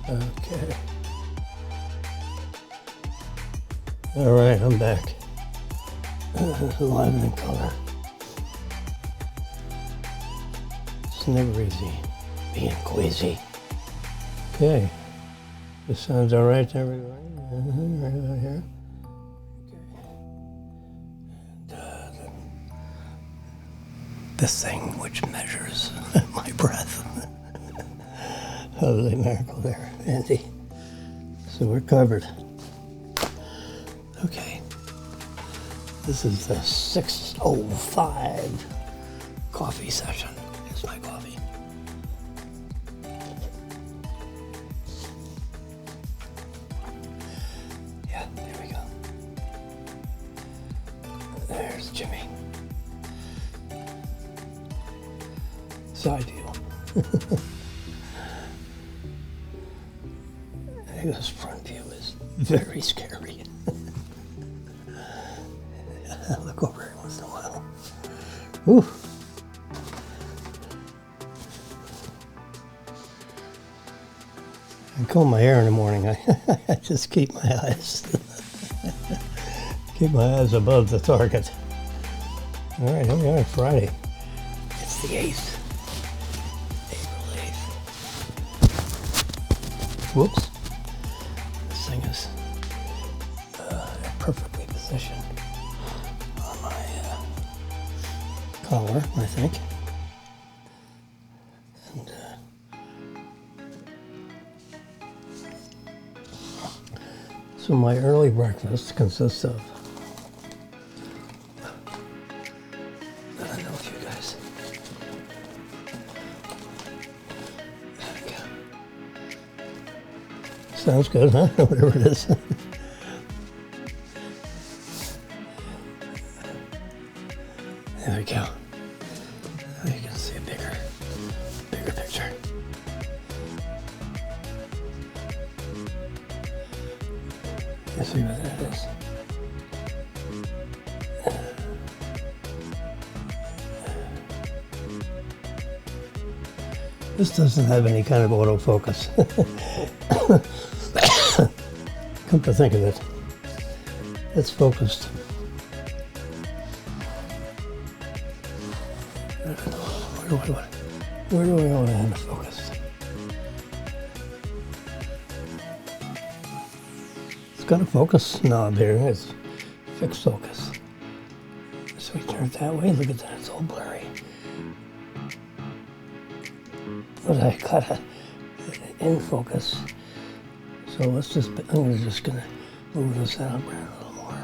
Okay. All right, I'm back. Live and in color. It's never easy being queasy. Okay. This sounds all right to everybody? Right about here. Okay. And, this thing which measures my breath. Holy mackerel there, Andy. So we're covered. Okay. This is the 6:05 coffee session. Here's my coffee. Yeah, there we go. There's Jimmy. Side view. This front view is very scary. I look over every once in a while. Whew. I comb my hair in the morning. I just keep my eyes above the target. All right, here we are, Friday. It's the 8th. April 8th. Whoops. This thing is perfectly positioned on my collar, I think. And so my early breakfast consists of, I don't know if you guys, there we go. Sounds good, huh? Whatever it is. There we go. Now you can see a bigger picture. You see what that is? This doesn't have any kind of autofocus. Come to think of it, it's focused. Where do I want to have it focused? It's got a focus knob here. It's fixed focus. So we turn it that way. Look at that. It's all blurry. But I got it in focus. So let's just. I'm just gonna move this out around a little more.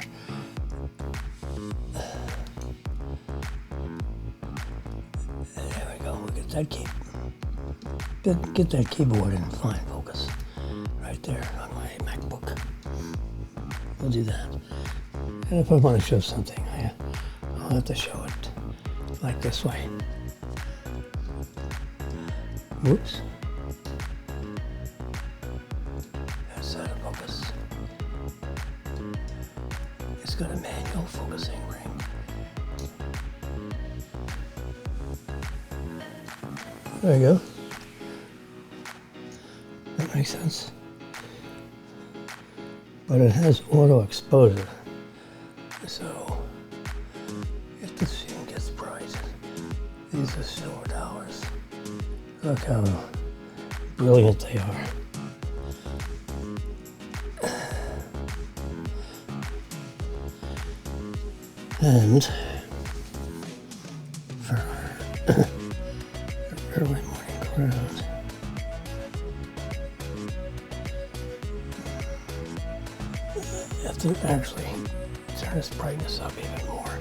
There we go. Look at that key. Get that keyboard in fine focus. Right there on my MacBook. We'll do that. And if I want to show something, I'll have to show it like this way. Whoops. That's out of focus. It's got a manual focusing ring. There you go. That makes sense. But it has auto exposure. So if the scene gets bright, these are silver dollars. Look how brilliant they are. And for our early morning crowd, you have to actually turn this brightness up even more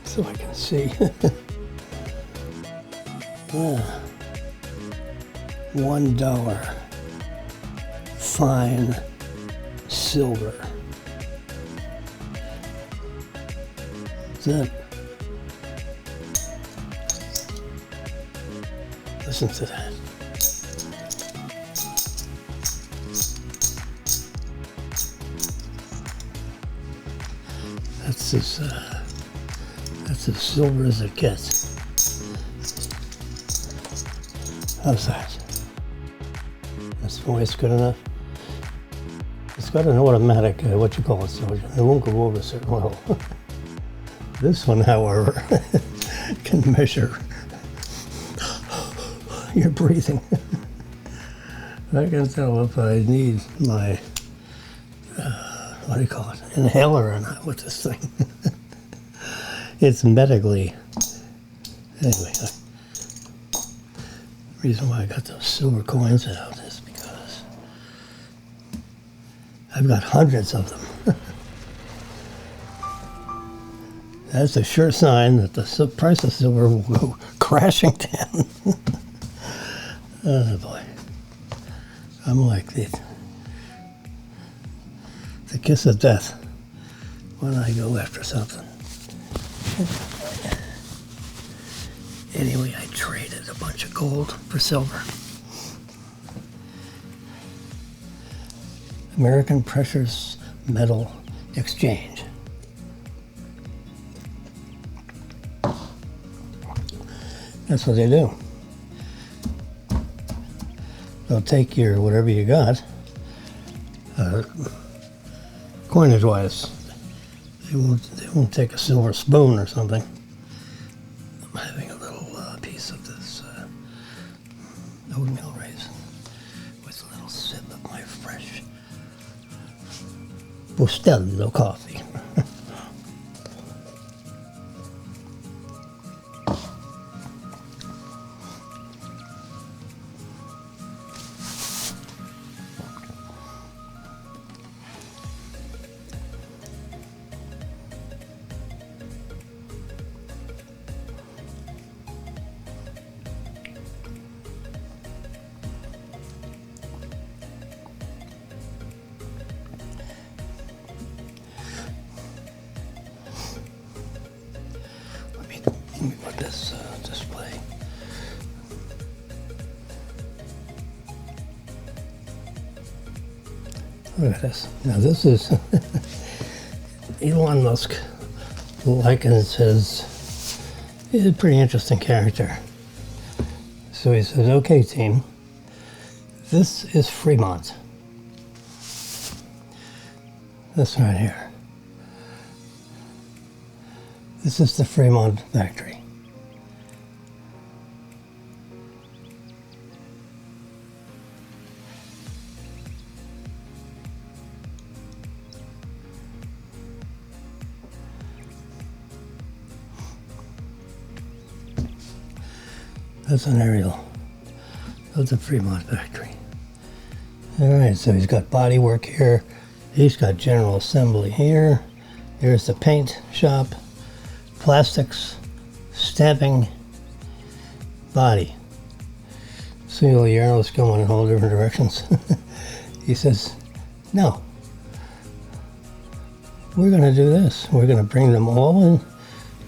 so I can see. $1 fine silver. That's it. Listen to that. That's as silver as it gets. How's that? This voice good enough. It's got an automatic, what you call it, so it won't go over a certain level. This one, however, can measure your breathing. I can tell if I need my, what do you call it, inhaler or not with this thing. It's medically, anyway, the reason why I got those silver coins out is because I've got hundreds of them. That's a sure sign that the price of silver will go crashing down. Oh boy. I'm like the kiss of death when I go after something. Anyway, I traded a bunch of gold for silver. American Precious Metal Exchange. That's what they do. They'll take your whatever you got, coinage-wise. They won't take a silver spoon or something. I'm having a little piece of this oatmeal raisin with a little sip of my fresh Bustelo coffee. Let me put this display. Look at this. Now this is Elon Musk likens he's a pretty interesting character. So he says, okay team, this is Fremont. This right here. This is the Fremont factory. That's an aerial of the Fremont factory. All right, so he's got body work here. He's got general assembly here. Here's the paint shop. Plastics, stamping, body. See all the arrows going in all different directions. He says, no, we're going to do this. We're going to bring them all in,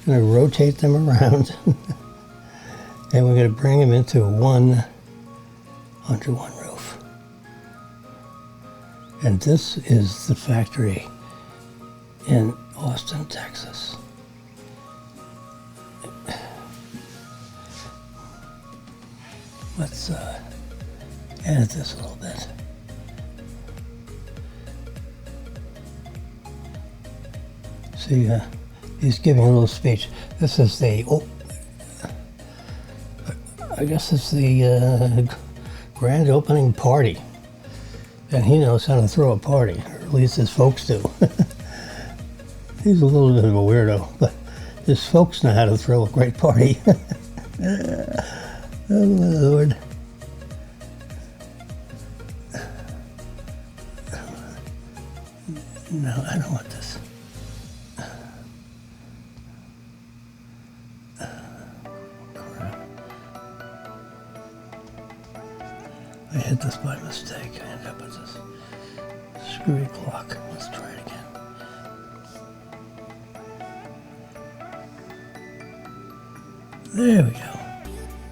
going to rotate them around, and we're going to bring them into one under one roof. And this is the factory in Austin, Texas. Let's edit this a little bit. See, he's giving a little speech. This is the, I guess it's the grand opening party. And he knows how to throw a party, or at least his folks do. He's a little bit of a weirdo, but his folks know how to throw a great party. Oh, my Lord. No, I don't want this. Crap. I hit this by mistake. I ended up with this screwy clock. Let's try it again. There we go.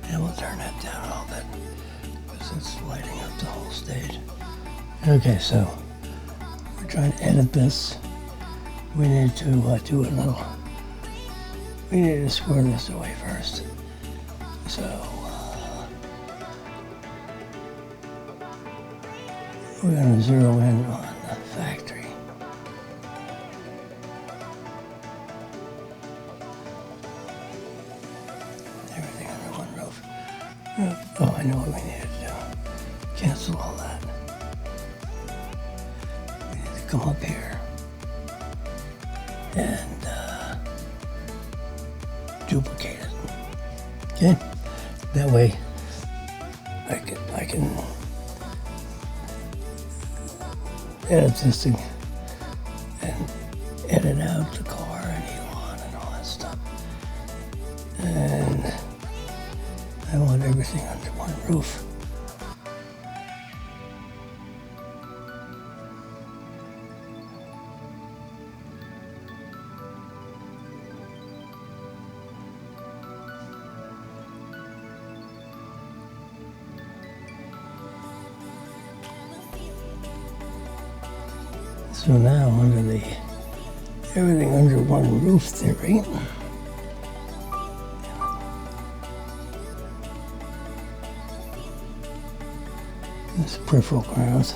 And we'll turn that down a little bit because it's lighting up the whole stage. Okay, so we're trying to edit this. We need to do a little, we need to square this away first. So, We're going to zero in on the factory. Everything under one roof. Oh, I know what we need to do. Cancel all that. We need to come up here and duplicate it. Okay? That way I can edit this thing and edit out the car and Elon and all that stuff. And I want everything under one roof. So now under the everything under one roof theory, this peripheral grounds.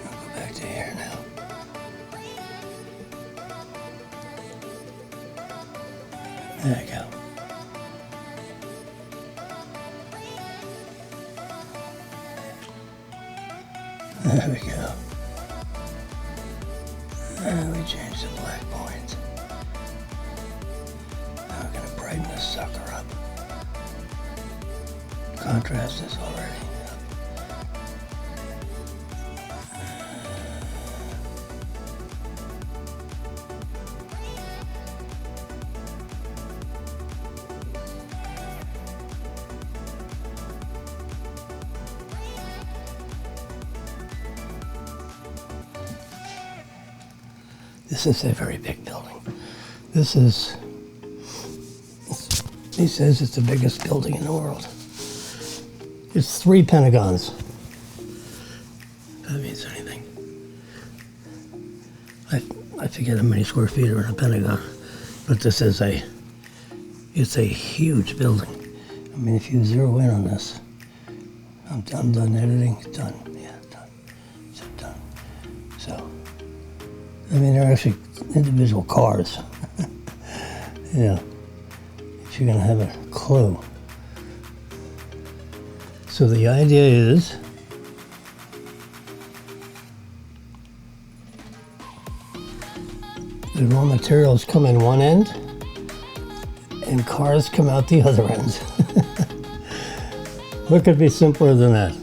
I'll go back to here now. There you go. There we go. And we change the black point. Now we're going to brighten this sucker up. Contrast this already. This is a very big building. This is, he says it's the biggest building in the world. It's 3 pentagons. If that means anything. I forget how many square feet are in a pentagon, but this is it's a huge building. I mean, if you zero in on this, I'm done editing, it's done, yeah, done, it's done. So, I mean, they're actually individual cars. Yeah, if you're gonna have a clue. So the idea is the raw materials come in one end and cars come out the other end. What could be simpler than that?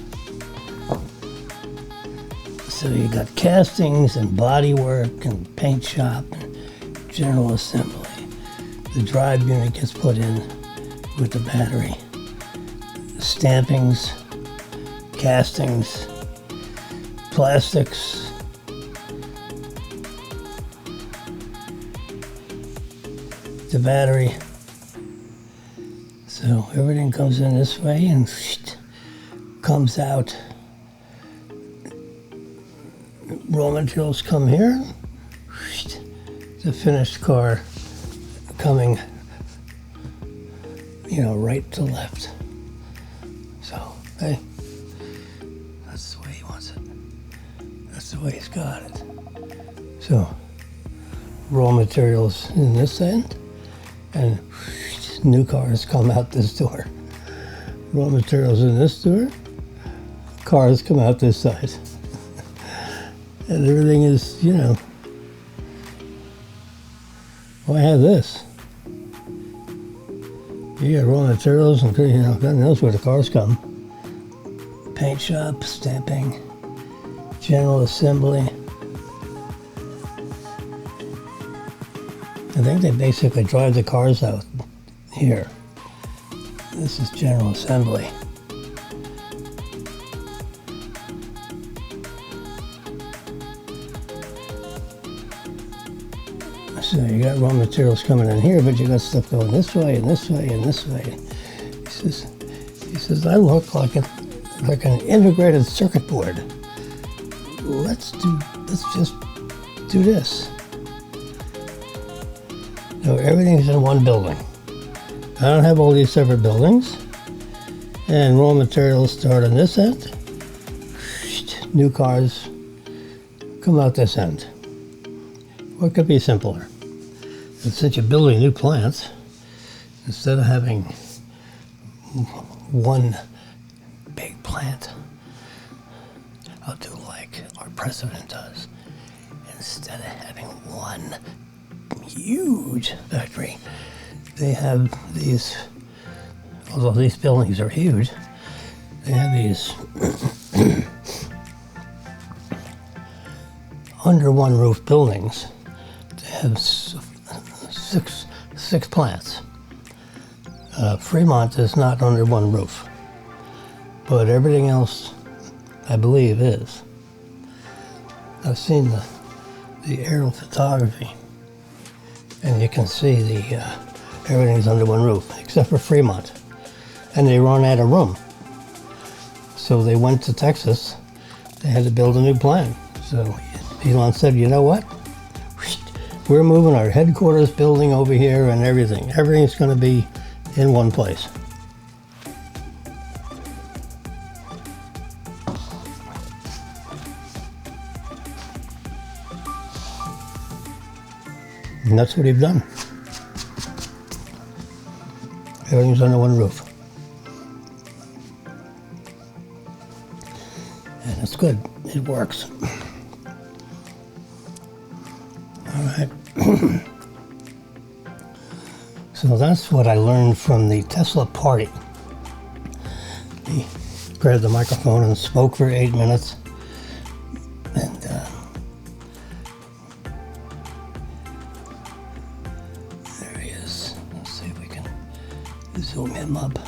So you got castings and body work and paint shop and general assembly. The drive unit gets put in with the battery. Stampings, castings, plastics, the battery. So everything comes in this way and comes out. Raw materials come here. The finished car coming, right to left. So, hey, that's the way he wants it. That's the way he's got it. So, raw materials in this end, and new cars come out this door. Raw materials in this door, cars come out this side. And everything is, why have this? You got raw materials and, God knows where the cars come. Paint shop, stamping, general assembly. I think they basically drive the cars out here. This is general assembly. So you got raw materials coming in here, but you got stuff going this way and this way and this way. He says, I look like an integrated circuit board. Let's just do this. So everything's in one building. I don't have all these separate buildings. And raw materials start on this end, new cars come out this end. What could be simpler? And since you're building new plants, instead of having one big plant, I'll do like our president does. Instead of having one huge factory, they have these, although these buildings are huge, they have these under one roof buildings. They have six plants. Fremont is not under one roof, but everything else, I believe, is. I've seen the aerial photography, and you can see everything's under one roof, except for Fremont. And they run out of room. So they went to Texas. They had to build a new plant. So Elon said, you know what? We're moving our headquarters building over here and everything. Everything's going to be in one place. And that's what he's done. Everything's under one roof. And it's good. It works. All right. So that's what I learned from the Tesla party. He grabbed the microphone and spoke for 8 minutes. And there he is. Let's see if we can zoom him up.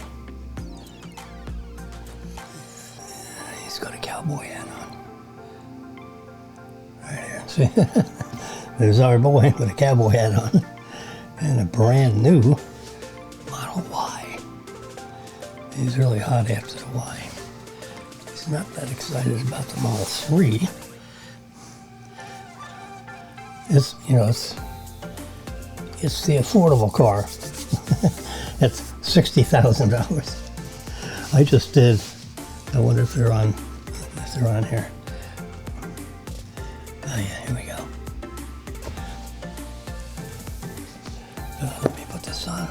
He's got a cowboy hat on. Right here. See? There's our boy with a cowboy hat on. And a brand new Model Y. He's really hot after the Y. He's not that excited about the Model 3. It's, you know, it's the affordable car. It's $60,000. I just did. I wonder if they're on here. Oh yeah, here we go. Let me put this on.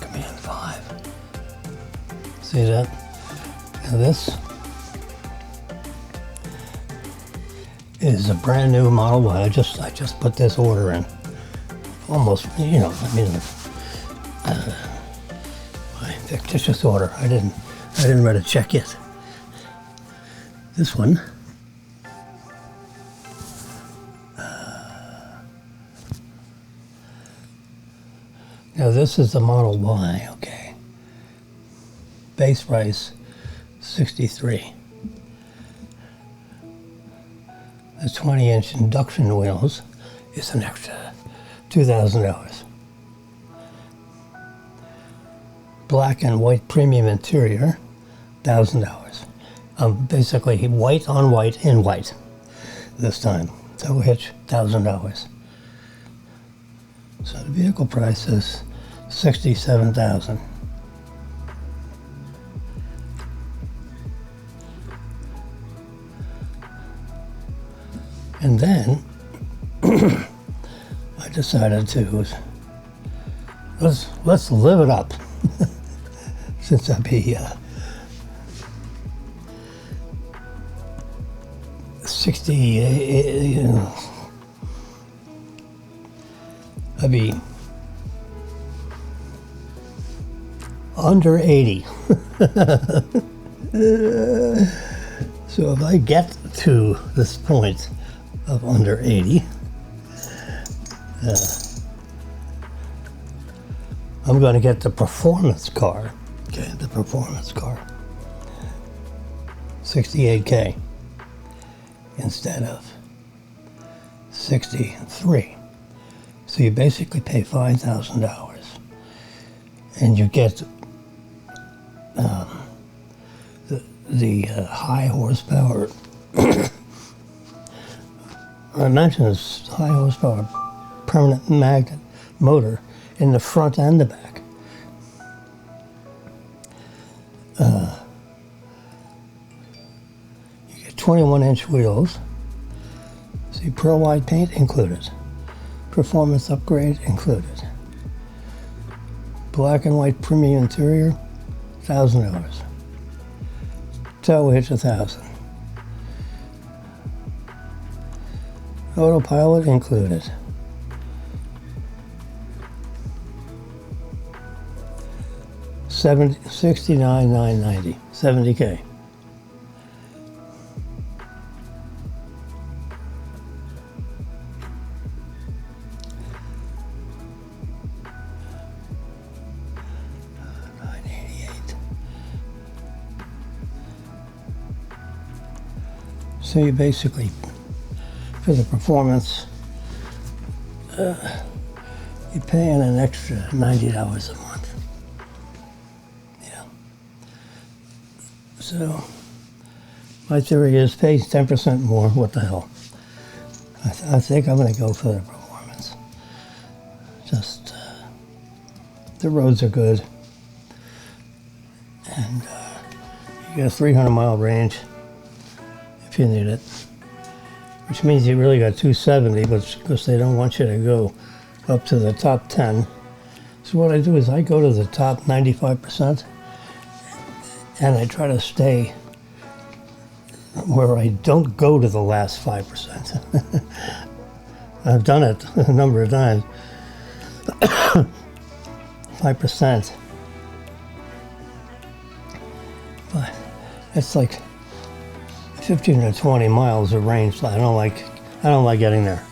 Command 5. See that? Now this is a brand new Model Y. I just put this order in. Almost, you know, I mean, my fictitious order. I didn't write a check yet. This one. Now this is the Model Y, okay. Base price, $63. The 20-inch induction wheels is an extra $2,000. Black and white premium interior, $1,000. Basically white on white in white this time. Tow hitch, $1,000. So the vehicle price is $67,000. And then I decided to let's live it up. Since I'll be 60, you know, I'd be under 80. So if I get to this point of under 80, I'm going to get the performance car. Okay, the performance car. $68K instead of $63. So you basically pay $5,000, and you get the high horsepower. I mentioned this high horsepower permanent magnet motor in the front and the back. You get 21-inch wheels. See, pearl white paint included. Performance upgrade included. Black and white premium interior, $1,000. Tow hitch, $1,000. Autopilot included. $69,990, $70K. So you basically, for the performance, you're paying an extra $90 a month. Yeah. So my theory is pay 10% more. What the hell? I think I'm going to go for the performance. Just the roads are good, and you get a 300-mile range if you need it, which means you really got 270, but because they don't want you to go up to the top 10. So what I do is I go to the top 95% and I try to stay where I don't go to the last 5%. I've done it a number of times. 5%. But it's like 15 or 20 miles of range. I don't like getting there.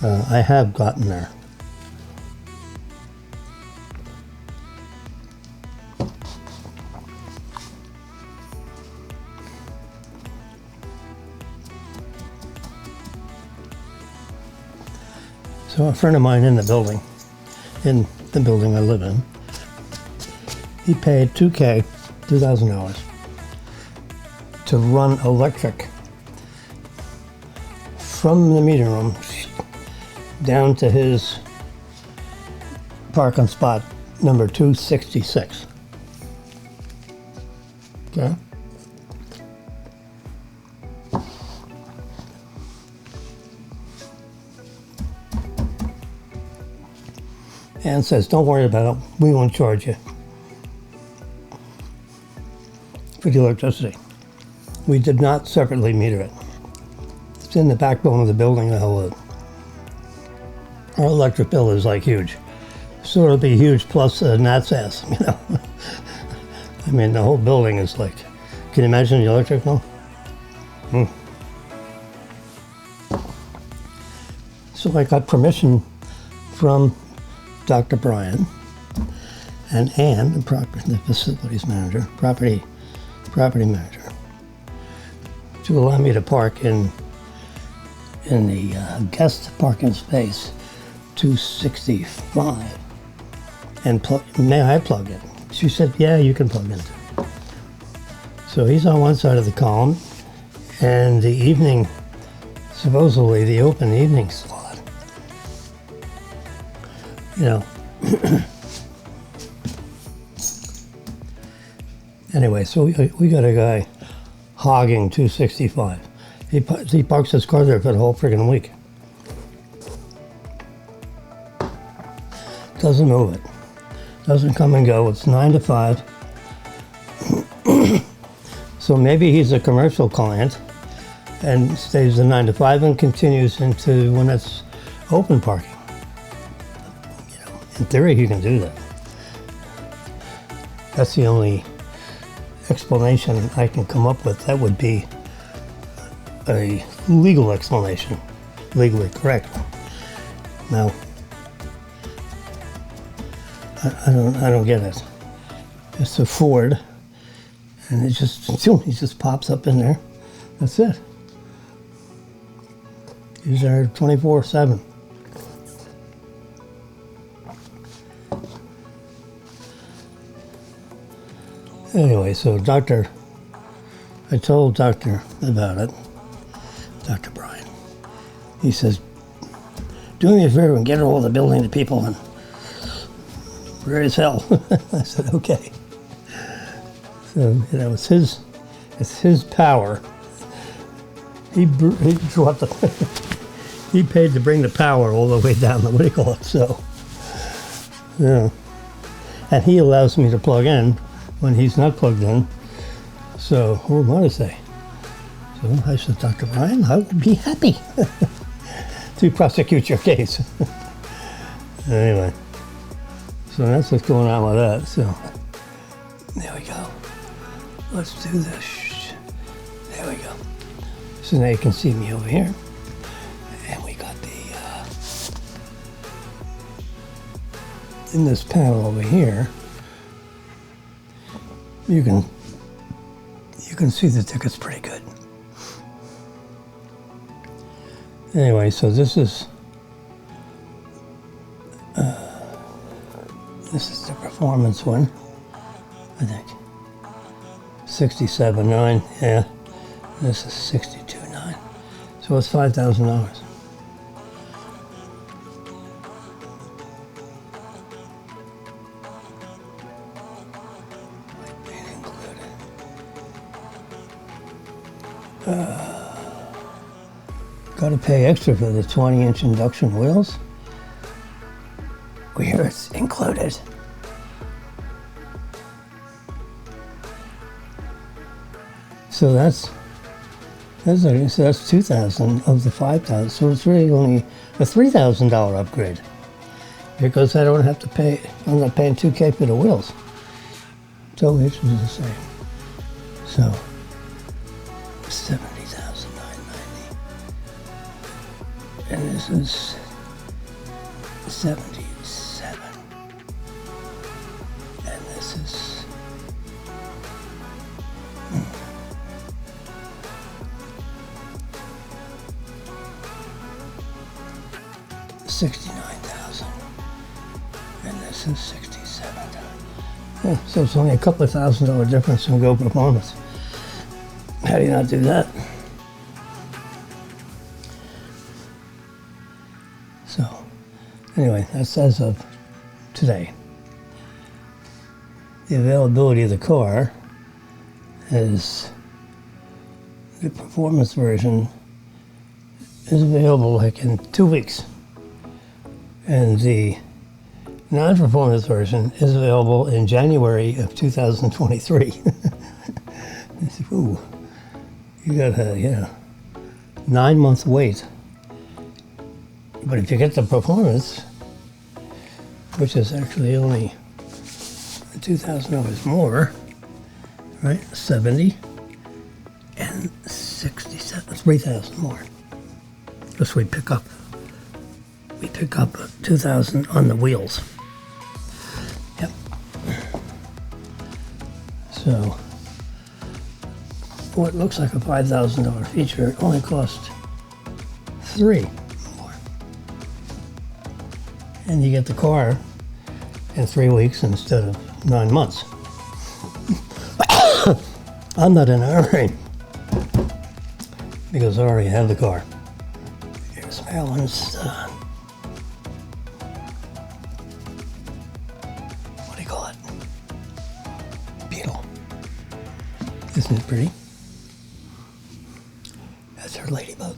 I have gotten there. So a friend of mine in the building I live in, he paid $2,000 to run electric from the meeting room down to his parking spot number 266. Okay? And says, don't worry about it, we won't charge you for the electricity. We did not separately meter it. It's in the backbone of the building. Our electric bill is like huge. So it'll be huge plus Nat's ass, you know. I mean, the whole building is like, can you imagine the electric bill? So I got permission from Dr. Brian and Ann, the facilities manager, property manager, to allow me to park in the guest parking space 265. And may I plug in? She said, yeah, you can plug in. So he's on one side of the column, and the evening, supposedly the open evening slot. You know. Anyway, so we got a guy hogging 265. He parks his car there for the whole friggin' week. Doesn't move it. Doesn't come and go. It's 9 to 5. So maybe he's a commercial client and stays the 9 to 5 and continues into when it's open parking. You know, in theory, he can do that. That's the only explanation I can come up with. That would be a legal explanation, legally correct. Now, I don't get it. It's a Ford, and he just pops up in there. That's it. He's there 24/7. Anyway, so I told Doctor about it, Dr. Brian. He says, do me a favor and get all the building to people and weird as hell. I said, okay. So, you know, it's his power he brought the, he paid to bring the power all the way down the, what do you call it, so, yeah. And he allows me to plug in when he's not plugged in. So, what am I to say? So I said, Dr. Ryan, I would be happy to prosecute your case. Anyway, so that's what's going on with that. So, there we go. Let's do this. There we go. So now you can see me over here. And we got the, in this panel over here, you can see the tickets pretty good. Anyway, so this is the performance one, I think. 67.9, yeah. This is 62.9. So it's $5,000. Got to pay extra for the 20-inch induction wheels. We hear it's included. So that's $2,000 of the $5,000. So it's really only a $3,000 upgrade because I don't have to pay. I'm not paying $2,000 for the wheels. So it's the same. So 70,990, and this is 77, and this is 69,000, and this is 67,000. Yeah, so it's only a couple of $1,000 difference in Go Performance. How do you not do that? So, anyway, that's as of today. The availability of the car is the performance version is available like in 2 weeks. And the non-performance version is available in January of 2023. Ooh. You got a 9-month wait. But if you get the performance, which is actually only $2,000 more, right? 70 and 67, 3,000 more. Because we pick up 2,000 on the wheels. Yep. So what looks like a $5,000 feature only costs $3,000 more. And you get the car in 3 weeks instead of 9 months. I'm not in a hurry because I already have the car. Here's Marilyn's, what do you call it? Beetle. Isn't it pretty? That's her ladybug.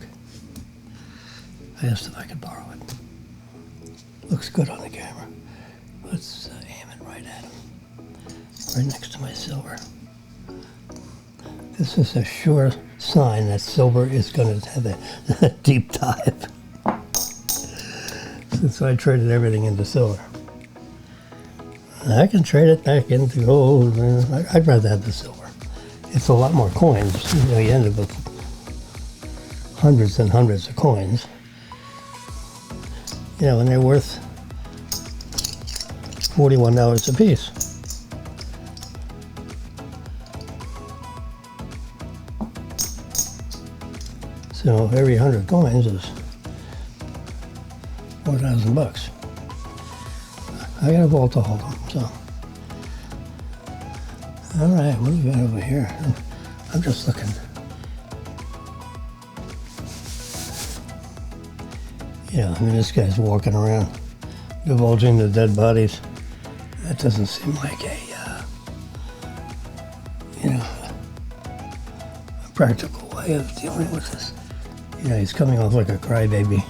I asked if I could borrow it. Looks good on the camera. Let's aim it right at him. Right next to my silver. This is a sure sign that silver is going to have a deep dive. Since I traded everything into silver. I can trade it back into gold. I'd rather have the silver. It's a lot more coins. You end up with hundreds and hundreds of coins. And they're worth $41 a piece. So every 100 coins is $4,000. I got a vault to hold them, so. All right, what do we got over here? I'm just looking. This guy's walking around, divulging the dead bodies. That doesn't seem like a practical way of dealing with this. You know, he's coming off like a crybaby.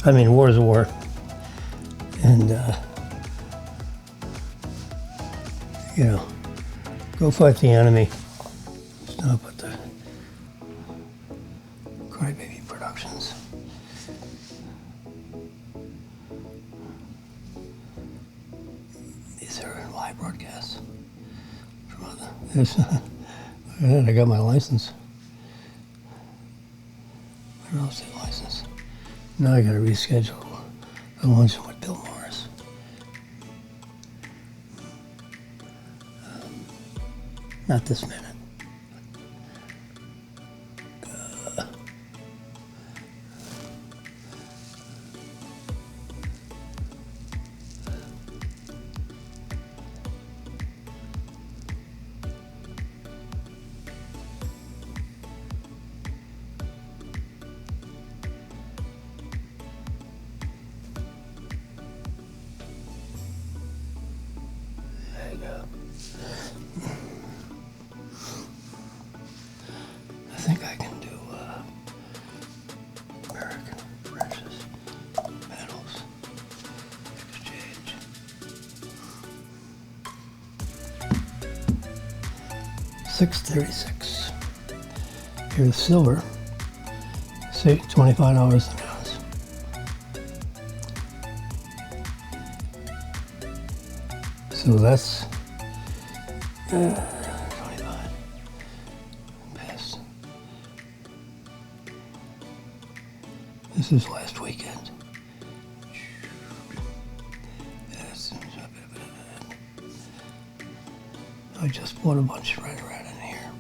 I mean, war is war. And, you know, go fight the enemy. Stop with the crybaby productions. These are live broadcasts from other. I got my license. My real estate license. Now I got to reschedule a luncheon with Bill Morris. Not this minute. I think I can do American Precious Metals Exchange. $6.36. Here's silver. Say $25 an ounce. So that's 25 past. This is last weekend. I just bought a bunch right around in here.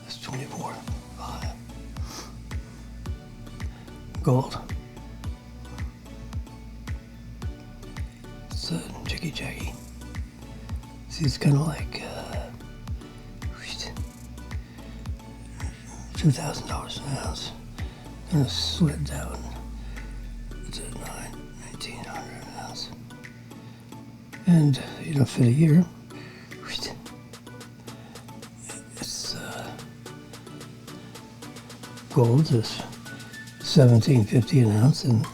It's 24.5. Gold. It's jiggy jaggy. See, it's kind of like $2,000 an ounce. Gonna slid down to $1,900 an ounce. And you know, for the year, it's gold is $17.50 an ounce, and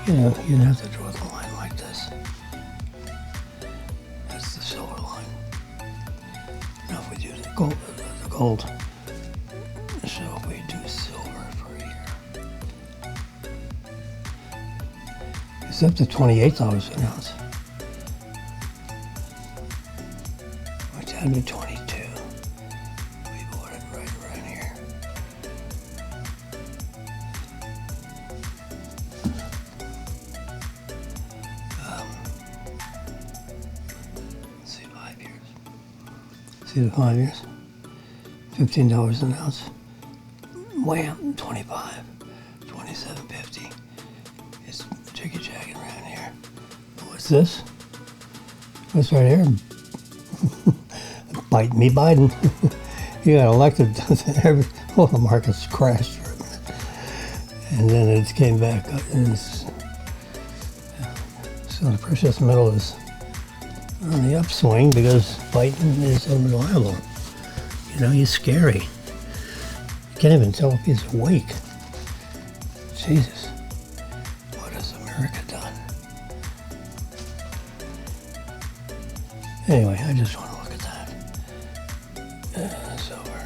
you know, you'd have to draw the line like this. That's the silver line. Now if we do the gold, so if we do silver for a year, it's up to $28 an ounce, which had me 22. We bought it right around here. Let's see, 5 years. See the 5 years? $15 an ounce. Wham, 25, 27.50. It's jiggy jagging around here. What's this? What's right here? Bite me, Biden. He got elected. All the markets crashed for a minute, and then it came back. And so the precious metal is on the upswing because Biden is unreliable. You know, he's scary. Can't even tell if he's awake. Jesus, what has America done? Anyway, I just want to look at that. Silver.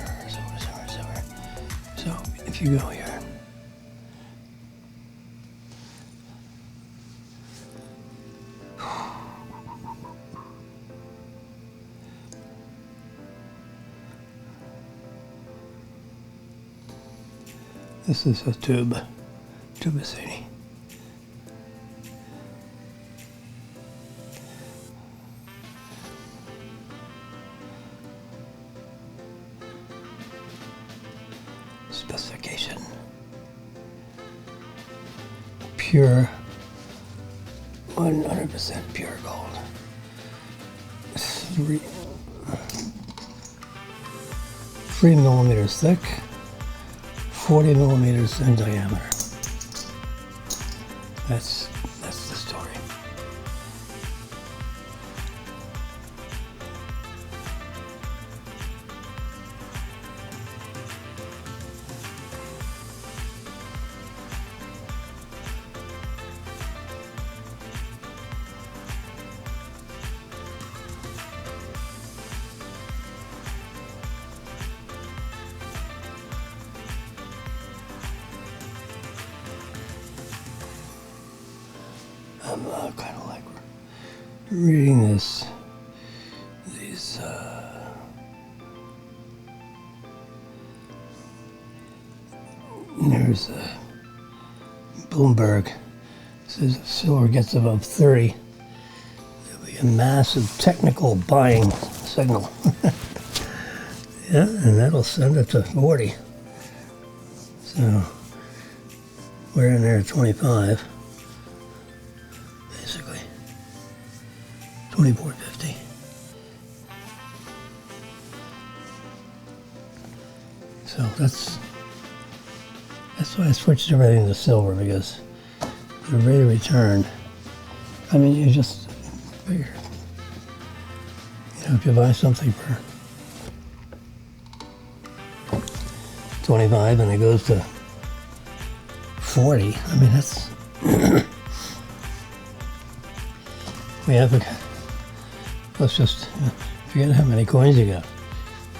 So, if you go here, this is a tubicini. Specification. Pure, 100% pure gold. 3 millimeters thick. 40 millimeters in diameter. That's the story. kind of like reading these there's Bloomberg says if silver gets above 30, there'll be a massive technical buying signal. Yeah, and that'll send it to 40. So we're in there at 25, basically. 24.50. So that's why I switched everything to silver, because the rate of return, I mean, you just figure, if you buy something for 25 and it goes to 40, I mean, that's, we have let's just forget how many coins you got.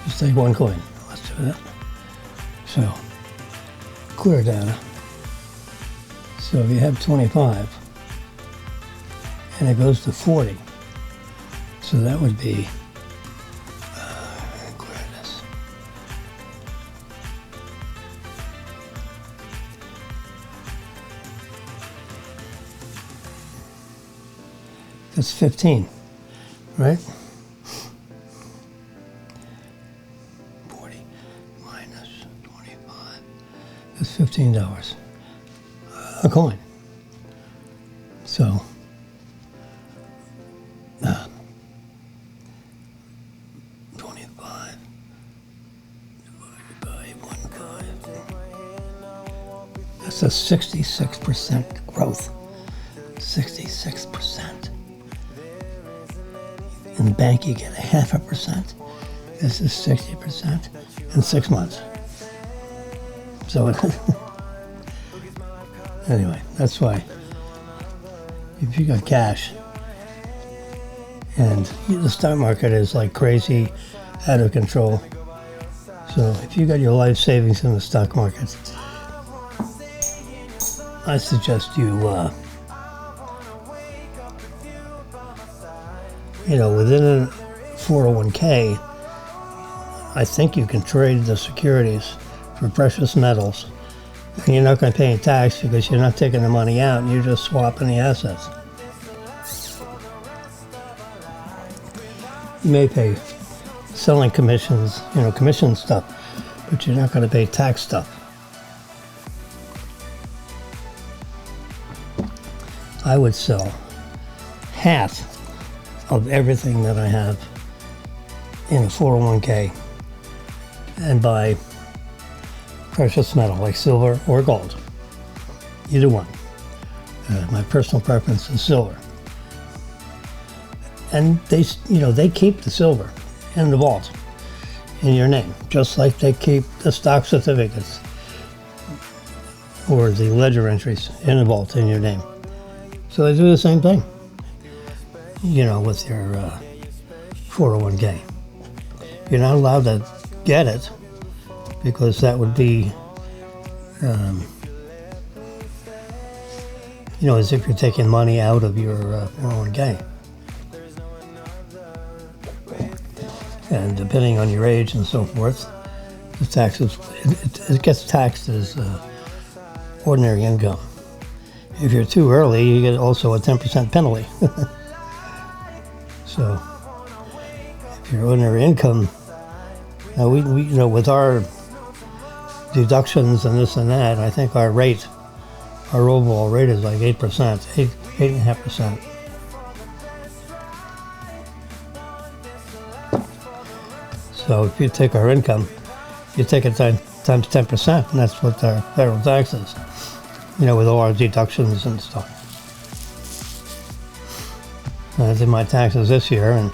Just take one coin. Let's do that. So, clear data. So if you have 25 and it goes to 40, so that would be, clear this. That's 15, right? 40 minus 25, that's $15 a coin. So, 25 divided by 1.5, that's a 66% growth. 66%. In the bank, you get 0.5%. This is 60% in 6 months. So, anyway, that's why if you got cash and the stock market is like crazy, out of control. So if you got your life savings in the stock market, I suggest you, within a 401k, I think you can trade the securities for precious metals. And you're not going to pay any tax because you're not taking the money out, you're just swapping the assets. You may pay selling commissions, commission stuff, but you're not going to pay tax stuff. I would sell half of everything that I have in a 401k and buy precious metal like silver or gold, either one. My personal preference is silver, and they keep the silver in the vault in your name, just like they keep the stock certificates or the ledger entries in the vault in your name. So they do the same thing, with your 401k. You're not allowed to get it because that would be, as if you're taking money out of your 401k. And depending on your age and so forth, the taxes, it gets taxed as ordinary income. If you're too early, you get also a 10% penalty. So, if your ordinary income, now we with our deductions and this and that, I think our overall rate is like 8%, 8.5%. So if you take our income, you take it times 10%, and that's what our federal tax is, with all our deductions and stuff. I did my taxes this year, and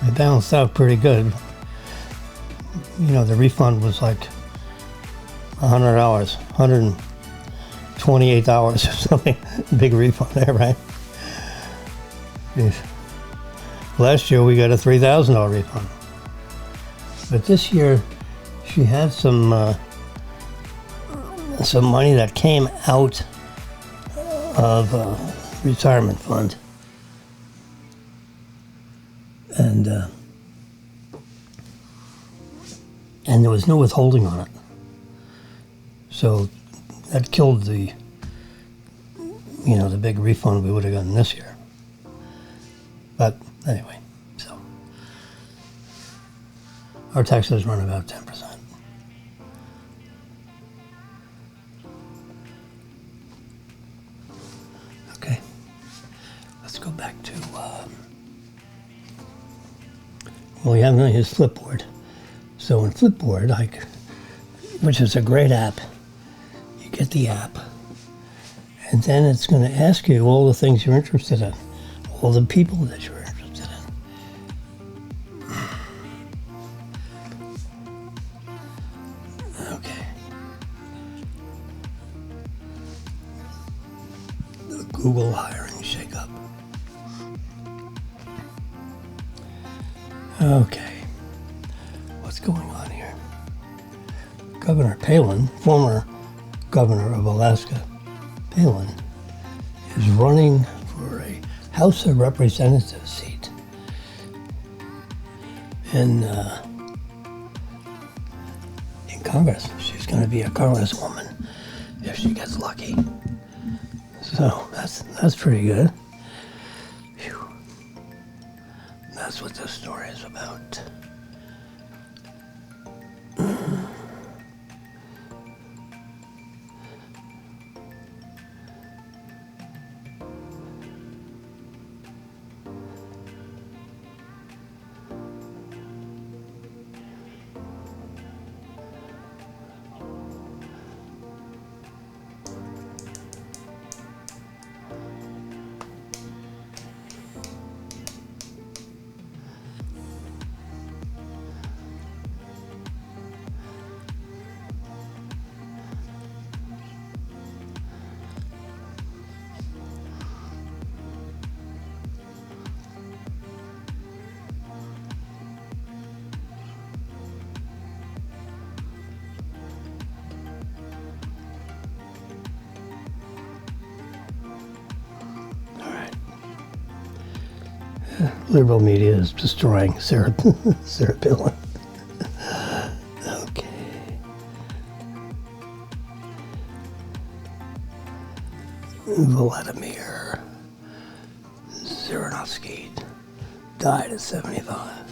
they balanced out pretty good. The refund was like $100, $128 or something. Big refund there, right? Jeez. Last year we got a $3,000 refund. But this year she had some money that came out of retirement fund. And there was no withholding on it. So that killed the big refund we would have gotten this year. But anyway, so our taxes run about 10%. Okay, let's go back to, we haven't used Flipboard. So in Flipboard, which is a great app, you get the app, and then it's going to ask you all the things you're interested in, all the people that you're interested in. Okay. The Google hiring shakeup. Okay. What's going on here? Governor Palin, former governor of Alaska, Palin, is running for a House of Representatives seat in Congress. She's going to be a congresswoman if she gets lucky. So that's pretty good. Whew. That's what this story is about. Liberal media is destroying Sarah Palin. Okay. Vladimir Zhirinovsky died at 75.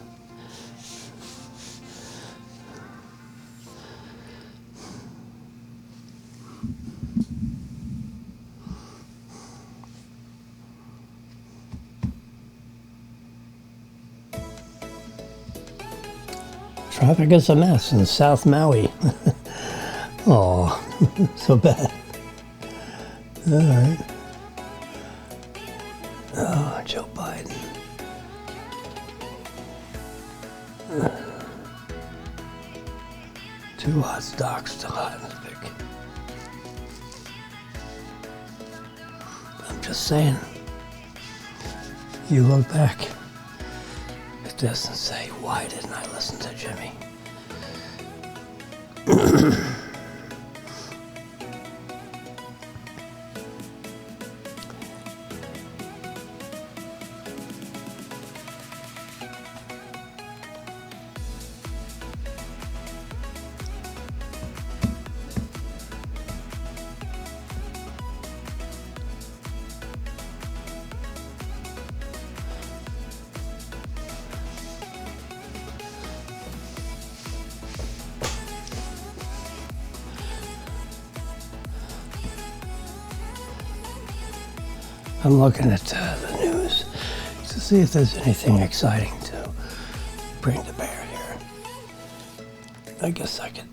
Traffic is a mess in South Maui. Oh, so bad. All right. Oh, Joe Biden. Two hot stocks to hot and pick. I'm just saying. You look back at this and say, why didn't I listen to Jimmy? I'm looking at the news to see if there's anything exciting to bring to bear here. I guess I could.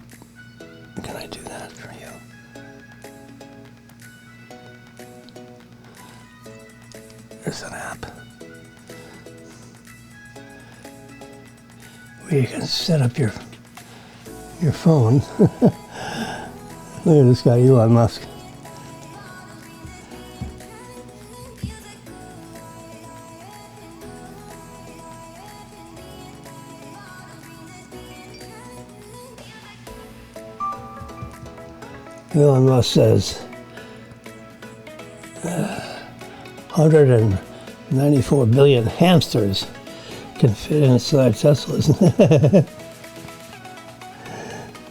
Can I do that for you? There's an app where you can set up your phone. Look at this guy, Elon Musk. Elon Musk says, 194 billion hamsters can fit inside Teslas.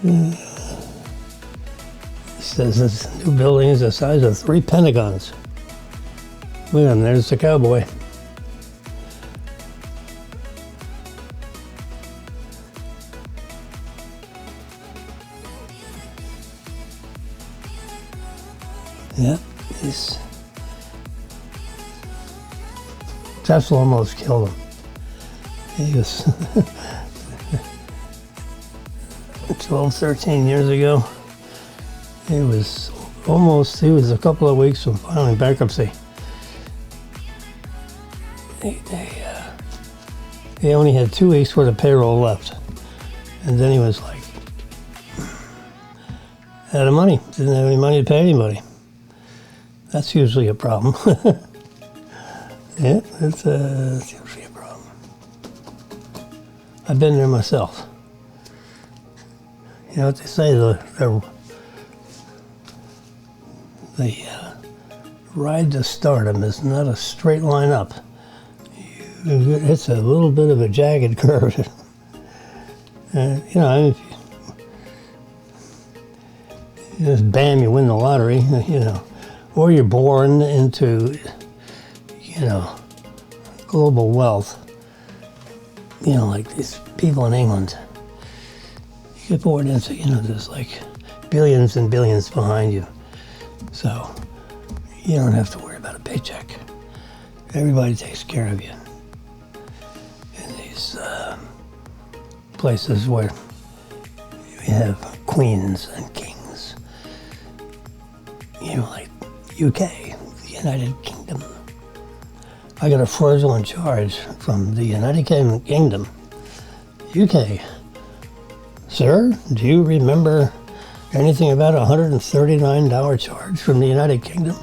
He says this new building is the size of 3 Pentagons. Look at him, there's the cowboy. Yeah, Tesla almost killed him. He was 12, 13 years ago. He was a couple of weeks from filing bankruptcy. He only had 2 weeks worth of payroll left. And then he was like, out of money, didn't have any money to pay anybody. That's usually a problem. Yeah, that's usually a problem. I've been there myself. You know what they say, the ride to stardom is not a straight line up. It's a little bit of a jagged curve. You know, just bam, you win the lottery, you know. Or you're born into, you know, global wealth. You know, like these people in England. You get born into, you know, there's like billions and billions behind you. So you don't have to worry about a paycheck. Everybody takes care of you. In these places where you have queens and kings. You know, like UK, the United Kingdom. I got a fraudulent charge from the United Kingdom. UK. Sir, do you remember anything about a $139 charge from the United Kingdom?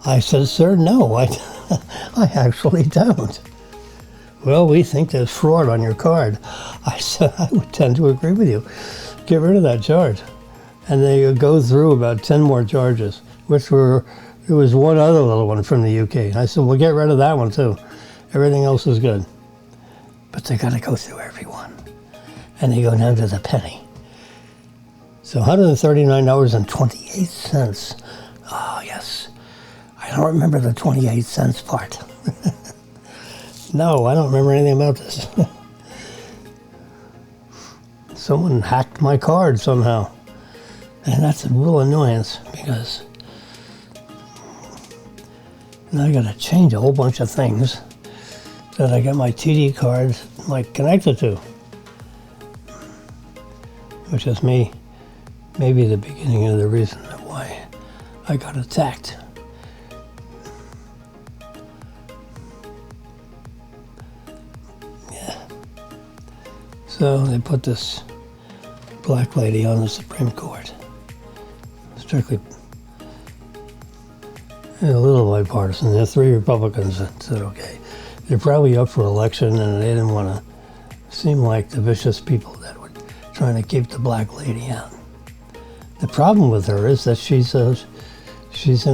I said, sir, no, I actually don't. Well, we think there's fraud on your card. I said, I would tend to agree with you. Get rid of that charge. And they go through about 10 more charges, there was one other little one from the UK. I said, well, get rid of that one too. Everything else is good. But they got to go through every one. And they go down to the penny. So $139.28. Oh, yes. I don't remember the 28 cents part. No, I don't remember anything about this. Someone hacked my card somehow. And that's a real annoyance because now I got to change a whole bunch of things that I got my TD card like connected to. Which is maybe the beginning of the reason why I got attacked. Yeah. So they put this black lady on the Supreme Court. Strictly a little bipartisan. There are 3 Republicans that said, okay, they're probably up for election and they didn't want to seem like the vicious people that were trying to keep the black lady out. The problem with her is that she's an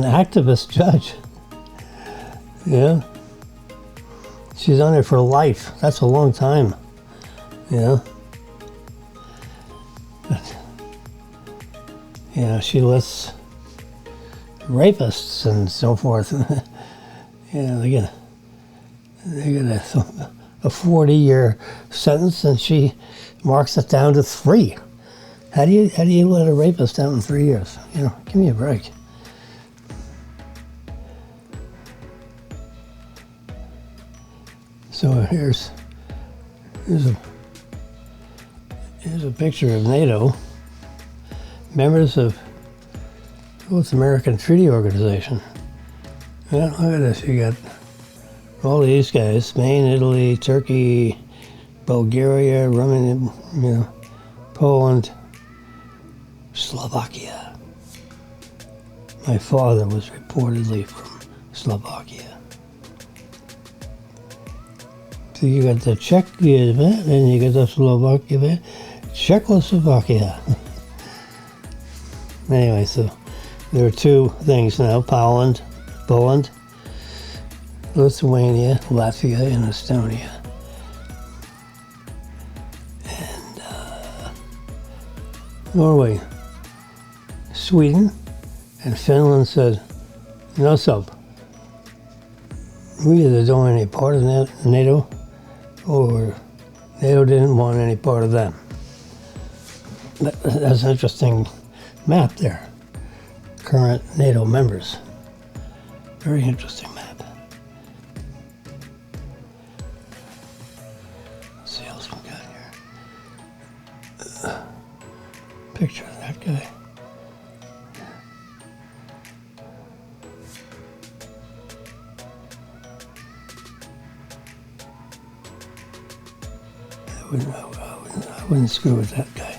activist judge. Yeah. She's on it for life. That's a long time. Yeah. But, you know, she lists rapists and so forth. You know, they get a 40-year sentence, and she marks it down to 3. How do you let a rapist down in 3 years? You know, give me a break. So here's a picture of NATO, members of North American Treaty Organization. Well, look at this. You got all these guys: Spain, Italy, Turkey, Bulgaria, Romania, you know, Poland, Slovakia. My father was reportedly from Slovakia. So you got the Czech event, and you got the Slovak event, Czechoslovakia. Anyway, so there are 2 things now: Poland, Lithuania, Latvia, and Estonia. And Norway, Sweden, and Finland said, no soap. We either don't want any part of NATO, or NATO didn't want any part of them. That's an interesting map there. Current NATO members. Very interesting map. Let's see what else we got here. Picture of that guy. I wouldn't screw with that guy.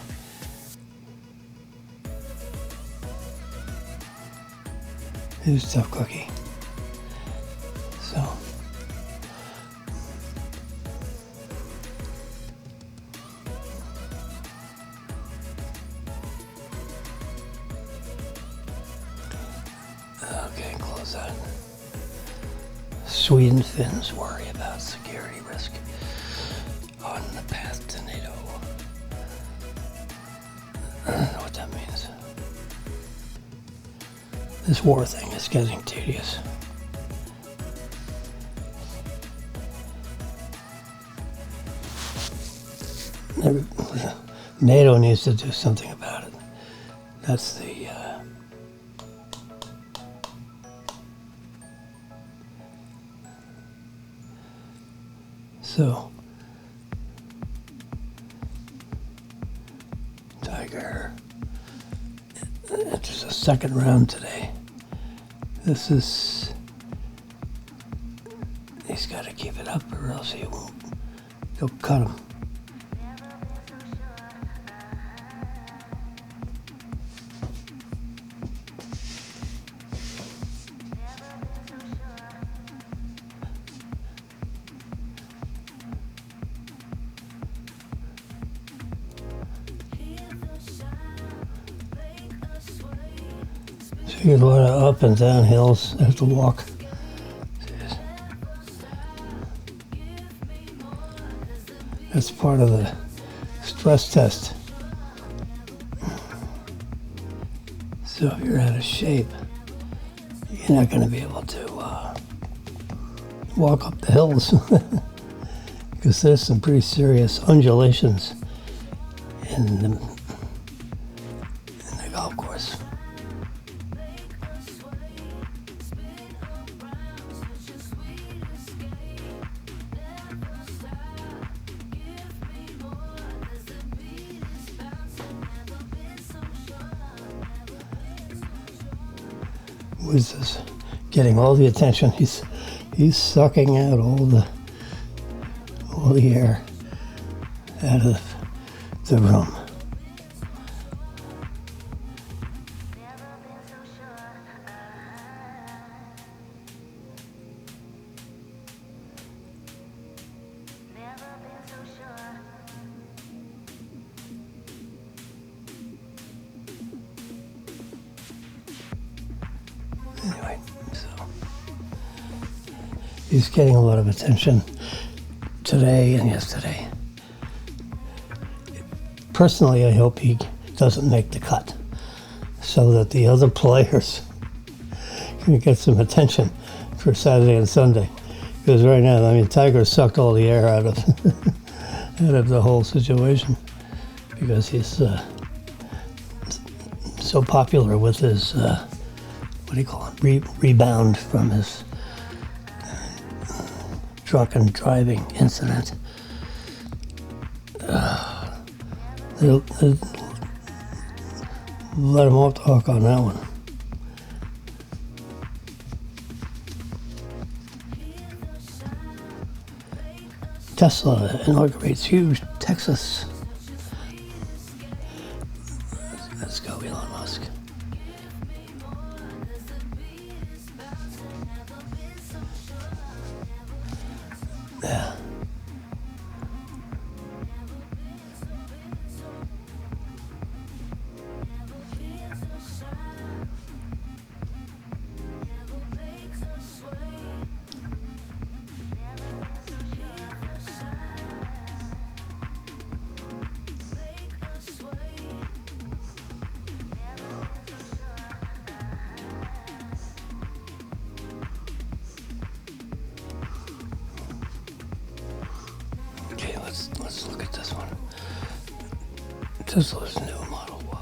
He's a tough cookie. So. Okay, close that. Sweden Finns worry about security risk on the path to NATO. I don't know what that means. This war thing is getting tedious. NATO needs to do something about it. That's the so Tiger enters a second round today. This is, he's got to keep it up or else he won't, he'll cut him. You get a lot of up and down hills. I have to walk. That's part of the stress test. So if you're out of shape, you're not going to be able to walk up the hills because there's some pretty serious undulations in the golf course. Woods is getting all the attention. He's sucking out all the air out of the room. Anyway, so he's getting a lot of attention today and yesterday. Personally, I hope he doesn't make the cut so that the other players can get some attention for Saturday and Sunday. Because right now, I mean, Tiger sucked all the air out of out of the whole situation because he's so popular with his what do you call it? Rebound from his drunken driving incident. They'll let him off the hook on that one. Tesla inaugurates huge Texas. Let's go, Elon Musk. Yeah. Tesla's new Model Y.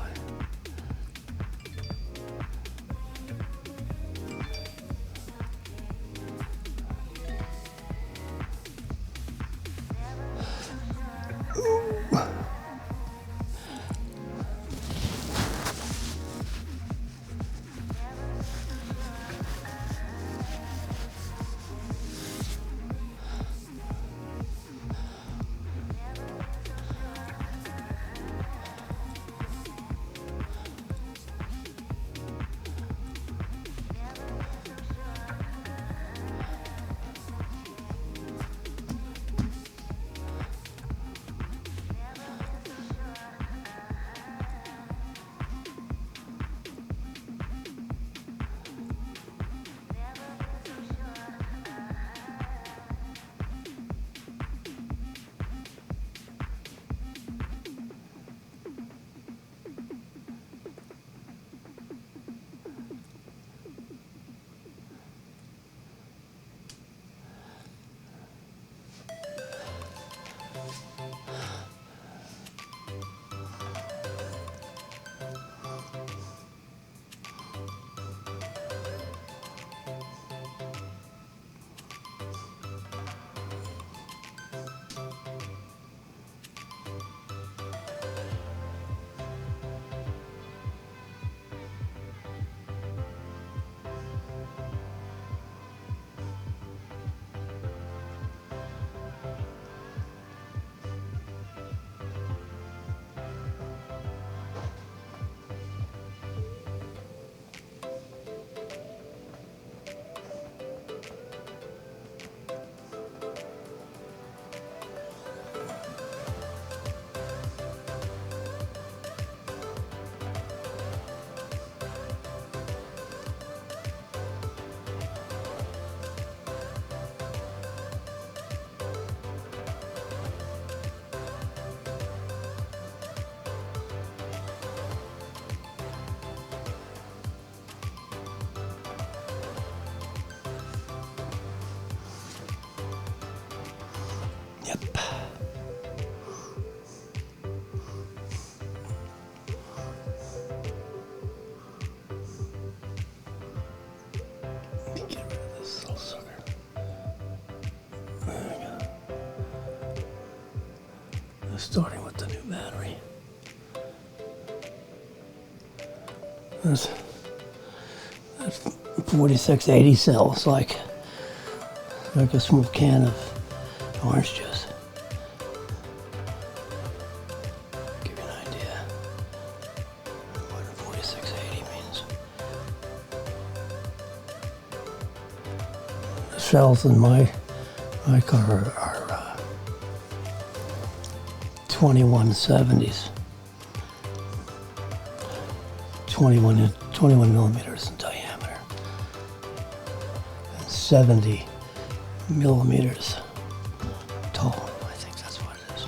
Yep. Let me get rid of this little sucker. There we go. Starting with the new battery. That's 4680 cells, like a small can of orange juice. Give you an idea what a 4680 means. The cells in my car are 2170s. 21 millimeters in diameter and 70 millimeters tall. I think that's what it is.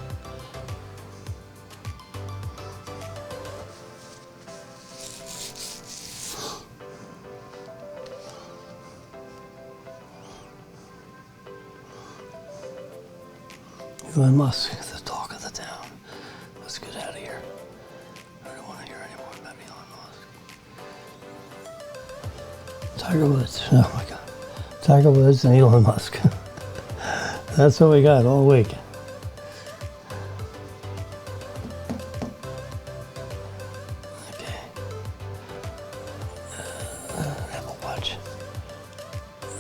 Elon Musk, the talk of the town. Let's get out of here. I don't want to hear any more about Elon Musk. Tiger Woods. Oh my God. Tiger Woods and Elon Musk. That's what we got all week. Okay. Apple Watch.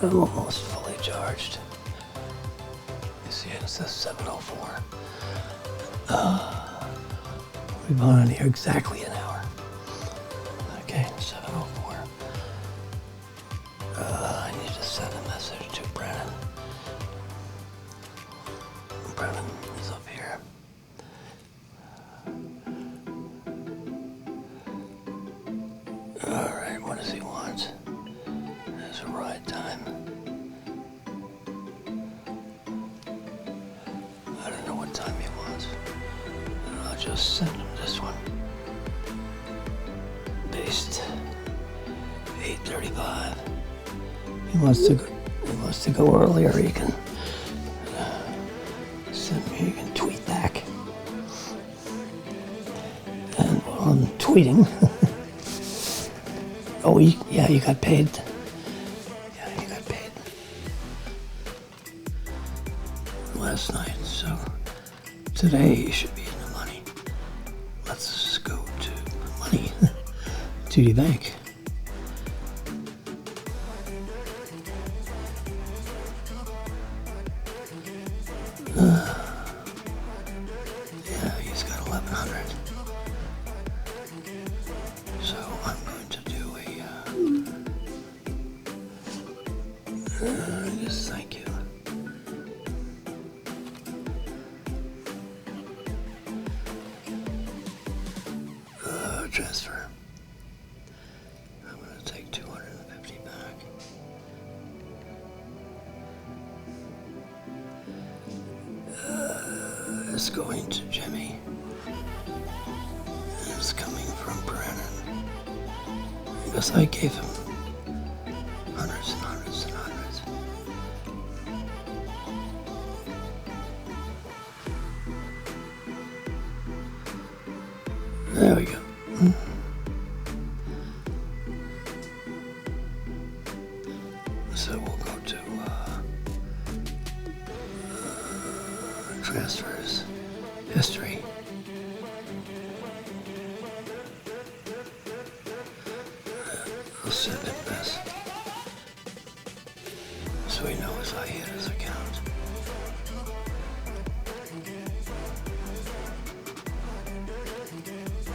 I'm almost fully charged. You see it says 7:04. We've been on here exactly an hour. Okay, 7:04. I need to send a message to Brennan. Brennan is up here. All right, what does he want? There's a ride time. I don't know what time he wants. I'll just send him this one. Based 8:35. He wants to go earlier. He can send me. He can tweet back. on tweeting. Oh, yeah, you got paid. Yeah, you got paid last night, so today you should be in the money. Let's go to money. TD Bank. Yeah, he's got 1,100. So I'm going to do just thank you. Transfer. I'm going to take 250 back. It's going to Jimmy. It's coming from Brennan. Because I gave him hundreds and hundreds and hundreds. There we go. So we'll go to transfers, history. I'll send him this. So he knows I hit his account.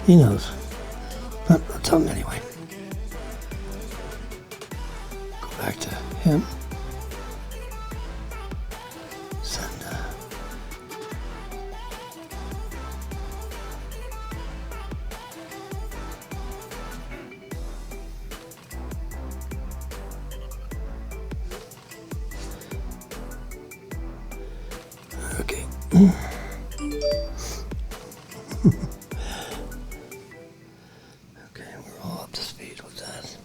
He knows. But I'll tell him anyway. Go back to him. Send okay. Okay, we're all up to speed with that.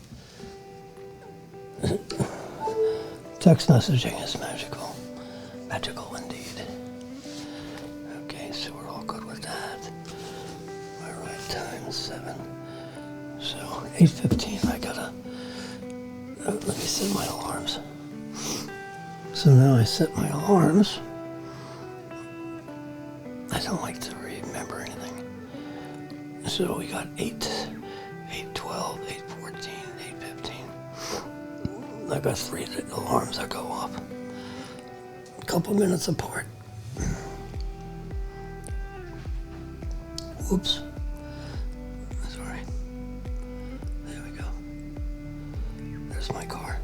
Text messaging is magical. Magical indeed. Okay, so we're all good with that. My right time is 7. So 8:15, I gotta, let me set my alarms. So now I set my alarms. I don't like to remember anything. So we got 8, 8:12, 8:14, 8:15. I got 3 alarms that go off. A couple minutes apart. Whoops. Sorry. There we go. There's my car.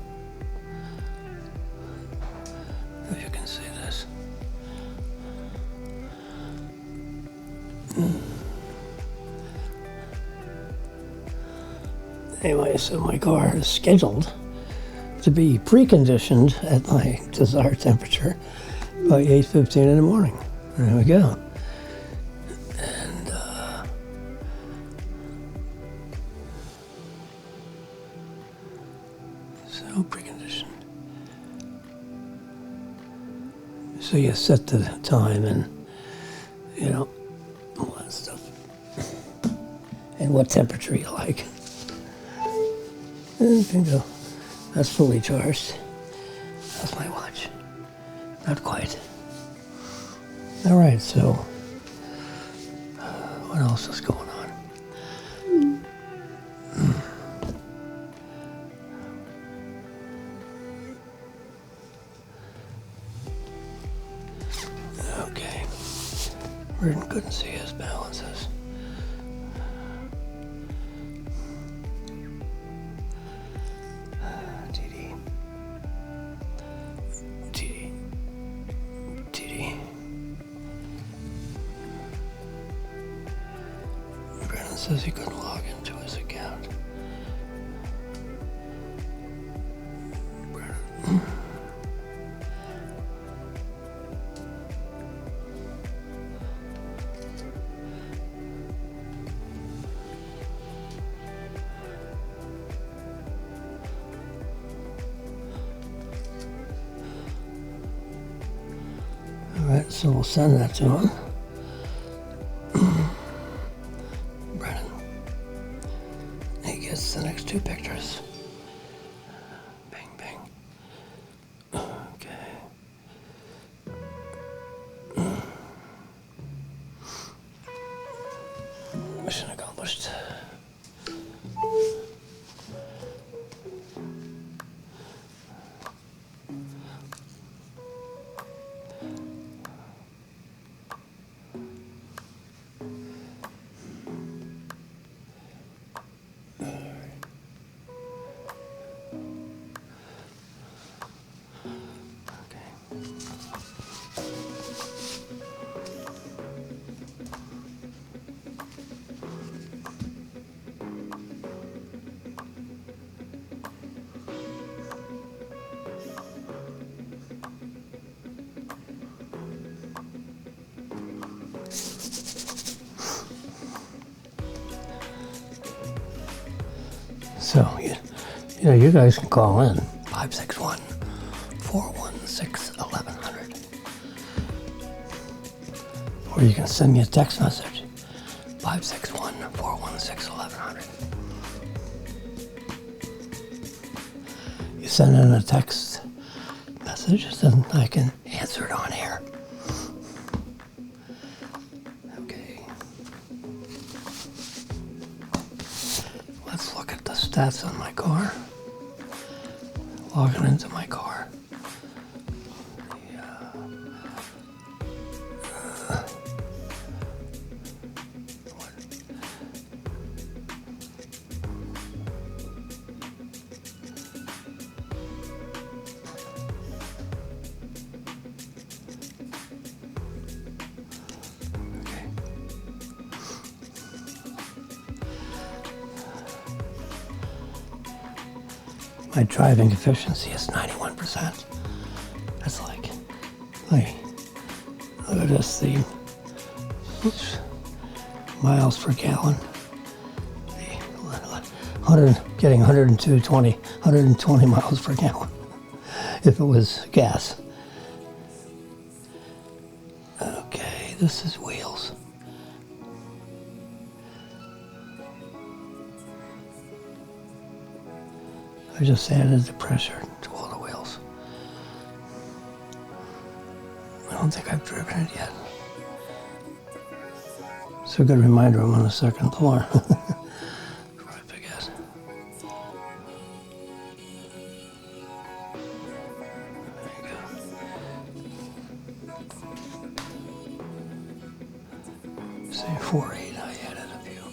If you can see this. Anyway, so my car is scheduled to be preconditioned at my desired temperature by 8:15 in the morning. There we go. And so preconditioned. So you set the time and, you know, all that stuff. And what temperature you like. And bingo. That's fully charged. That's my watch. Not quite. All right, so what else is going on? Okay. Couldn't see his balances. Says he couldn't log into his account. All right, so we'll send that to him. That's the next two pictures. Bing, bing. Okay. Mission accomplished. So, you guys can call in 561-416-1100. Or you can send me a text message, 561-416-1100. You send in a text message, then I can answer it on air. Let's look at the stats on my car. Logging into my car. My driving efficiency is 91%. That's like, look at this, the miles per gallon. Getting 120 miles per gallon if it was gas. Okay, this is wheels. I just added the pressure to all the wheels. I don't think I've driven it yet. It's a good reminder I'm on the second floor. Before I forget. There you go. Say 4.8, I added a few.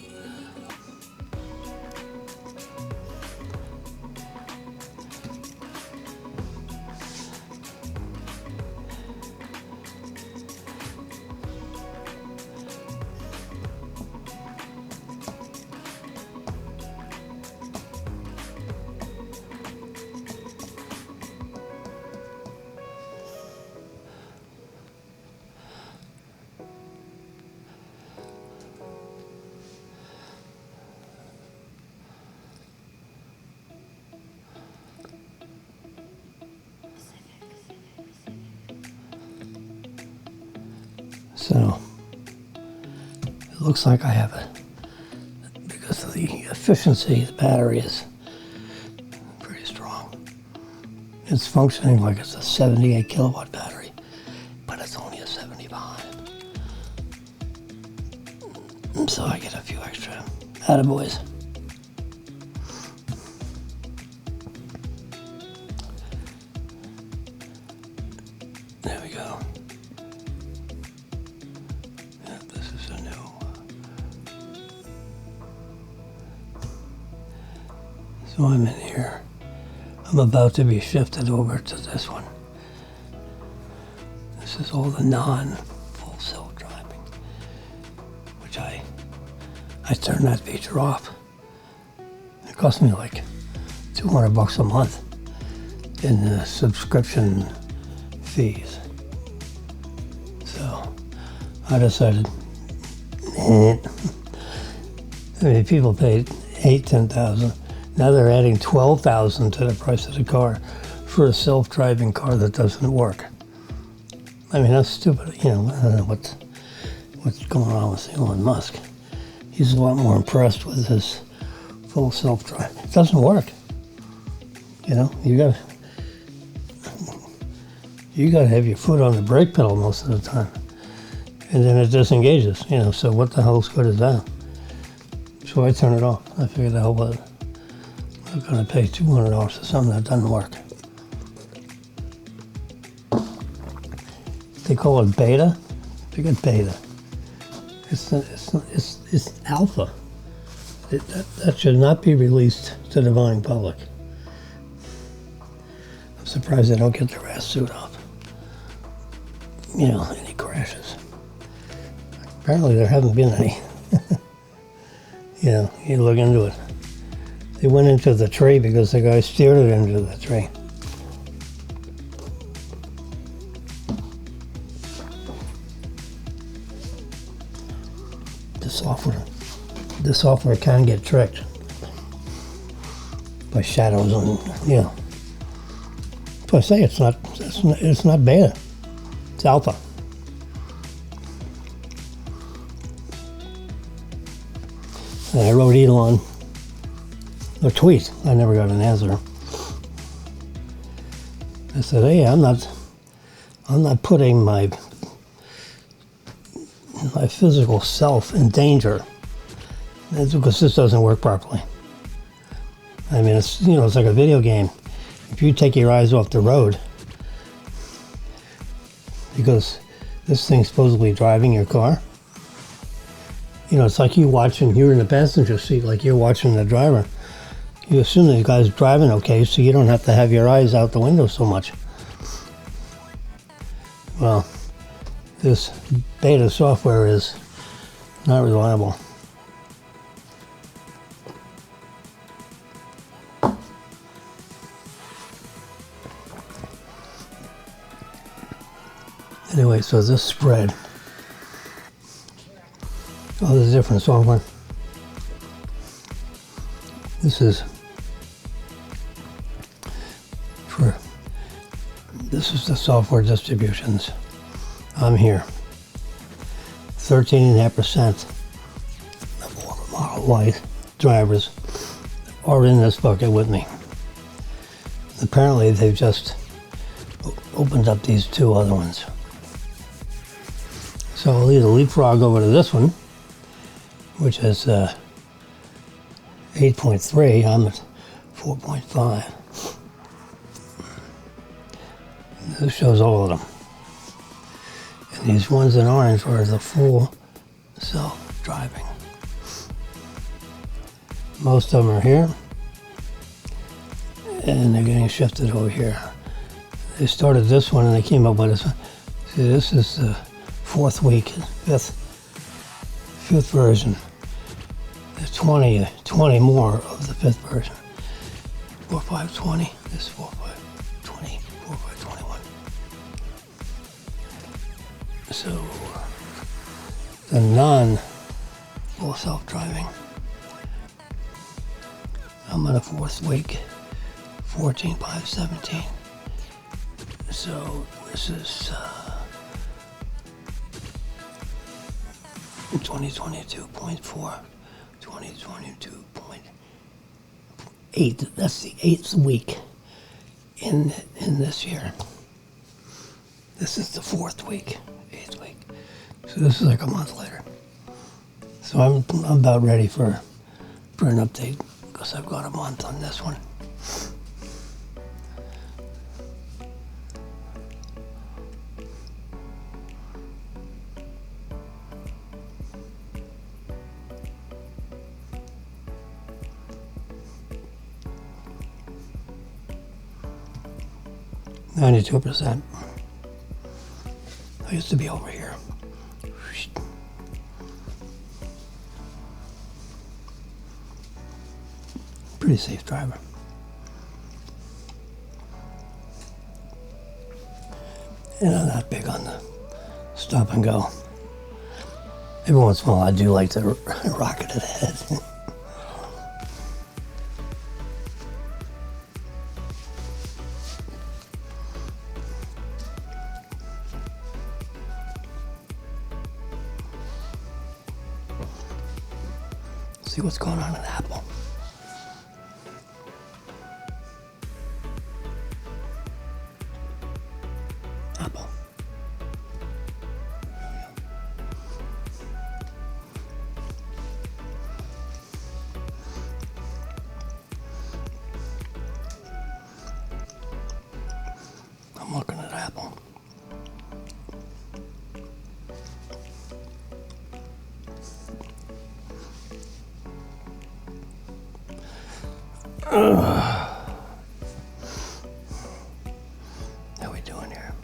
So, it looks like I have because of the efficiency, the battery is pretty strong. It's functioning like it's a 78 kilowatt battery, but it's only a 75. So I get a few extra attaboys. There we go. So I'm in here. I'm about to be shifted over to this one. This is all the non-full self-driving, which I turned that feature off. It cost me like $200 a month in subscription fees. So I decided, I mean, people paid $10,000. Now they're adding $12,000 to the price of the car for a self-driving car that doesn't work. I mean, that's stupid. I don't know what's going on with Elon Musk. He's a lot more impressed with his full self-drive. It doesn't work. You know, you gotta have your foot on the brake pedal most of the time, and then it disengages. You know, so what the hell's good is that? So I turn it off. I figured the hell with it. I'm gonna pay $200 for something that doesn't work. They call it beta. Forget beta. It's alpha. That should not be released to the viewing public. I'm surprised they don't get their ass suit off. You know, any crashes. Apparently there haven't been any. You know, you look into it. They went into the tree because the guy steered it into the tree. The software can get tricked by shadows and, you know. So I say it's not beta. It's alpha. And I wrote Elon a tweet. I never got an answer. I said, hey, I'm not putting my physical self in danger. It's because this doesn't work properly. I mean, it's, you know, it's like a video game. If you take your eyes off the road, because this thing's supposedly driving your car, you know, it's like you're in the passenger seat, like you're watching the driver. You assume the guy's driving okay, so you don't have to have your eyes out the window so much. Well, this beta software is not reliable. Anyway, so this spread. Oh, there's different software. This is the software distributions. I'm here. 13.5% of Model Y drivers are in this bucket with me. Apparently, they've just opened up these two other ones. So I'll either leapfrog over to this one, which is 8.3. I'm at 4.5. This shows all of them. And these ones in orange are the full self-driving. Most of them are here, and they're getting shifted over here. They started this one and they came up with this one. See, this is the fourth week, fifth version. There's 20 more of the fifth version. 4.5.20, this is 4.5.20, 4.5.21. So, the non-full self-driving, I'm on the fourth week, 14.5.17. So, this is 2022.4, 2022.8. That's the 8th week in this year. This is the 4th week, 8th week. So this is like a month later. So I'm about ready for an update because I've got a month on this one. %. I used to be over here. Pretty safe driver. And I'm not big on the stop and go. Every once in a while I do like to rocket it ahead. See what's going on in Apple. How we doing here?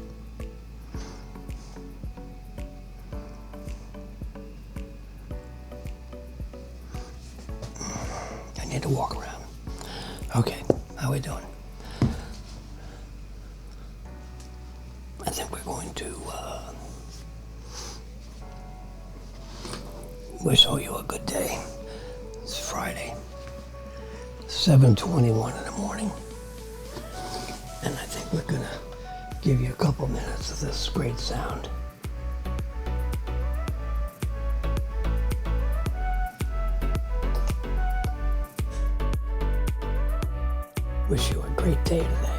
I need to walk around. Okay, how we doing? I think we're going to wish all you a good day. It's Friday, 7:21 in the morning. And I think we're gonna give you a couple minutes of this great sound. Wish you a great day today.